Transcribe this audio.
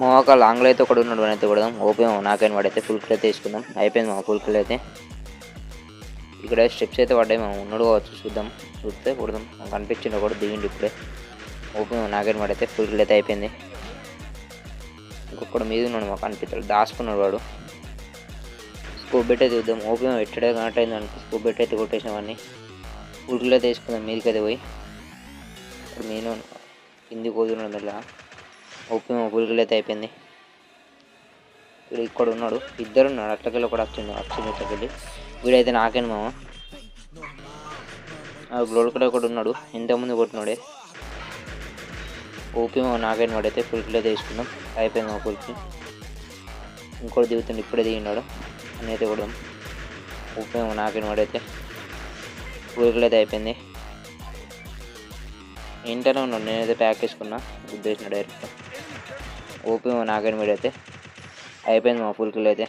మోక లాంగ్లో అయితే ఒకడు ఉన్నాడు, అయితే కొడదాం. ఓపీ నాకైనా వాడైతే ఫుల్ కిల్ అయితే తీసుకుందాం. అయిపోయింది మా ఫుల్ కిల్ అయితే. ఇక్కడ స్టెప్స్ అయితే పడ్డాయి, మేము ఉన్నాడు కావచ్చు, చూద్దాం. చూస్తే కొడదాం. మాకు కనిపించింది ఒకటి దిగిండి ఇప్పుడే. ఓపీ నాకైనా వాడైతే ఫుల్ కిల్ అయితే అయిపోయింది. ఇంకొకడు మీద ఉన్నాడు, మాకు అనిపించాడు, దాచుకున్నాడు వాడు. స్కోప్ పెట్టి అయితే చూద్దాం. ఓపీ ఎట్టడే కనెక్ట్ అయింది అనుకో, స్కోప్ పెట్టి అయితే కొట్టేసినవన్నీ. ఫుల్ కిల్ అయితే తీసుకుందాం మీదకి అయితే పోయి. ఇప్పుడు నేను కిందికి పోతున్నాడు మెల్లగా. ఓపీ ఫుల్ కిల్ అయితే అయిపోయింది. ఇక్కడ ఉన్నాడు, ఇద్దరు ఉన్నాడు. అట్లకెళ్ళి ఒకటి వచ్చింది ఇట్లకెళ్ళి. వీడైతే నాకేను మామ. గ్లోడ్ కూడా ఒకటి ఉన్నాడు, ఇంతకుముందు కొట్టినాడే. ఓపీ నాకైనా వాడైతే ఫుల్ కిల్ అయితే తీసుకుందాం. అయిపోయింది మా ఫుల్ కిల్. ఇంకోటి దిగుతుంది, ఇప్పుడే దిగినాడు అని అయితే కొడదాం. ఓపీ నాకైనా వాడైతే ఫుల్ కిల్ అయితే అయిపోయింది. ఇంటనే ఉన్నాడు, నేనైతే ప్యాక్ వేసుకున్నా, గుద్దేసిన డైరెక్ట్. ఓపీ నాకైనా వీడైతే అయిపోయింది మా ఫుల్ కిల్ అయితే.